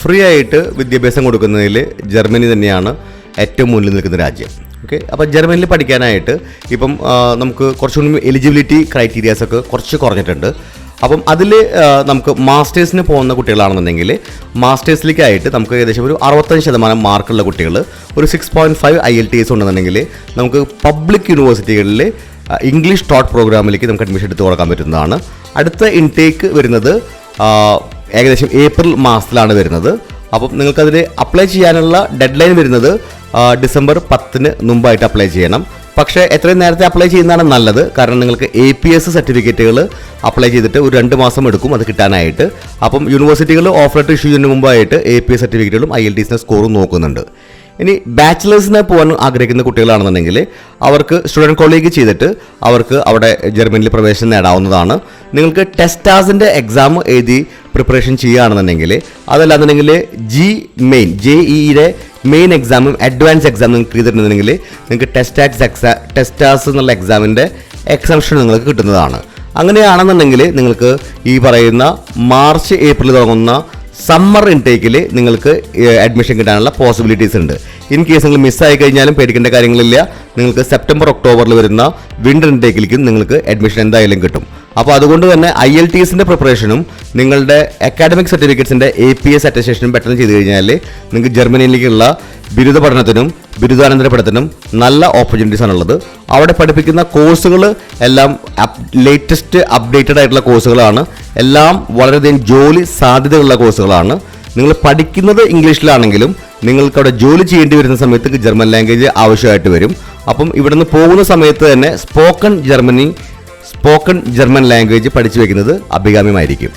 Free ആയിട്ട് വിദ്യാഭ്യാസം കൊടുക്കുന്നതിൽ ജർമ്മനി തന്നെയാണ് ഏറ്റവും മുന്നിൽ നിൽക്കുന്ന രാജ്യം. ഓക്കെ, അപ്പോൾ ജർമ്മനിയിൽ പഠിക്കാനായിട്ട് ഇപ്പം നമുക്ക് കുറച്ചുകൂടി എലിജിബിലിറ്റി ക്രൈറ്റീരിയാസൊക്കെ കുറച്ച് കുറഞ്ഞിട്ടുണ്ട്. അപ്പം അതിൽ നമുക്ക് മാസ്റ്റേഴ്സിന് പോകുന്ന കുട്ടികളാണെന്നുണ്ടെങ്കിൽ മാസ്റ്റേഴ്സിലേക്കായിട്ട് നമുക്ക് ഏകദേശം ഒരു 65% മാർക്കുള്ള കുട്ടികൾ, ഒരു 6.5 IELTS ഉണ്ടെന്നുണ്ടെങ്കിൽ നമുക്ക് പബ്ലിക് യൂണിവേഴ്സിറ്റികളിൽ ഇംഗ്ലീഷ് ടോട്ട് പ്രോഗ്രാമിലേക്ക് നമുക്ക് അഡ്മിഷൻ എടുത്ത് കൊടുക്കാൻ പറ്റുന്നതാണ്. അടുത്ത ഇൻടേക്ക് വരുന്നത് ഏകദേശം ഏപ്രിൽ മാസത്തിലാണ് വരുന്നത്. അപ്പം നിങ്ങൾക്കതിൽ അപ്ലൈ ചെയ്യാനുള്ള ഡെഡ് ലൈൻ വരുന്നത് ഡിസംബർ 10 മുമ്പായിട്ട് അപ്ലൈ ചെയ്യണം. പക്ഷേ എത്രയും നേരത്തെ അപ്ലൈ ചെയ്യുന്നതാണ് നല്ലത്. കാരണം നിങ്ങൾക്ക് APS സർട്ടിഫിക്കറ്റുകൾ അപ്ലൈ ചെയ്തിട്ട് ഒരു 2 മാസം എടുക്കും അത് കിട്ടാനായിട്ട്. അപ്പം യൂണിവേഴ്സിറ്റികൾ ഓഫർ ലെറ്റർ ഇഷ്യൂ ചെയ്യുന്നതിന് മുമ്പായിട്ട് APS സർട്ടിഫിക്കറ്റുകളും IELTS സ്കോറും നോക്കുന്നുണ്ട്. ഇനി ബാച്ചിലേഴ്സിന് പോകാൻ ആഗ്രഹിക്കുന്ന കുട്ടികളാണെന്നുണ്ടെങ്കിൽ അവർക്ക് സ്റ്റുഡൻറ്റ് കോളേജ് ചെയ്തിട്ട് അവർക്ക് അവിടെ ജർമ്മനിയിൽ പ്രവേശനം നേടാവുന്നതാണ്. നിങ്ങൾക്ക് ടെസ്റ്റാസിൻ്റെ എക്സാം എഴുതി പ്രിപ്പറേഷൻ ചെയ്യുകയാണെന്നുണ്ടെങ്കിൽ, അതല്ലാന്നുണ്ടെങ്കിൽ JEEയുടെ മെയിൻ എക്സാമും അഡ്വാൻസ് എക്സാം നിങ്ങൾക്ക് ചെയ്തിട്ടുണ്ടെങ്കിൽ നിങ്ങൾക്ക് ടെസ്റ്റാസ് എന്നുള്ള എക്സാമിൻ്റെ എക്സംഷൻ നിങ്ങൾക്ക് കിട്ടുന്നതാണ്. അങ്ങനെയാണെന്നുണ്ടെങ്കിൽ നിങ്ങൾക്ക് ഈ പറയുന്ന മാർച്ച് ഏപ്രിൽ തുടങ്ങുന്ന സമ്മർ ഇൻടേക്കിൽ നിങ്ങൾക്ക് അഡ്മിഷൻ കിട്ടാനുള്ള പോസിബിലിറ്റീസ് ഉണ്ട്. ഇൻ കേസ് നിങ്ങൾ മിസ്സായി കഴിഞ്ഞാലും പേടിക്കേണ്ട കാര്യങ്ങളില്ല. നിങ്ങൾക്ക് സെപ്റ്റംബർ ഒക്ടോബറിൽ വരുന്ന വിൻ്റർ ഇൻടേക്കിലേക്കും നിങ്ങൾക്ക് അഡ്മിഷൻ എന്തായാലും കിട്ടും. അപ്പോൾ അതുകൊണ്ട് തന്നെ IELTSൻ്റെ പ്രിപ്പറേഷനും നിങ്ങളുടെ അക്കാഡമിക് സർട്ടിഫിക്കറ്റ്സിൻ്റെ APS അറ്റസ്റ്റേഷനും പെട്ടെന്ന് ചെയ്ത് കഴിഞ്ഞാൽ നിങ്ങൾക്ക് ജർമ്മനിയിലേക്കുള്ള ബിരുദ പഠനത്തിനും ബിരുദാനന്തര പഠനത്തിനും നല്ല ഓപ്പർച്യൂണിറ്റീസ് ആണുള്ളത്. അവിടെ പഠിപ്പിക്കുന്ന കോഴ്സുകൾ എല്ലാം ലേറ്റസ്റ്റ് അപ്ഡേറ്റഡ് ആയിട്ടുള്ള കോഴ്സുകളാണ്. എല്ലാം വളരെയധികം ജോലി സാധ്യതയുള്ള കോഴ്സുകളാണ്. നിങ്ങൾ പഠിക്കുന്നത് ഇംഗ്ലീഷിലാണെങ്കിലും നിങ്ങൾക്ക് അവിടെ ജോലി ചെയ്യേണ്ടി വരുന്ന സമയത്ത് ജർമ്മൻ ലാംഗ്വേജ് ആവശ്യമായിട്ട് വരും. അപ്പം ഇവിടുന്ന് പോകുന്ന സമയത്ത് തന്നെ സ്പോക്കൺ ജർമ്മൻ ലാംഗ്വേജ് പഠിച്ചു വയ്ക്കുന്നത് അഭികാമ്യമായിരിക്കും.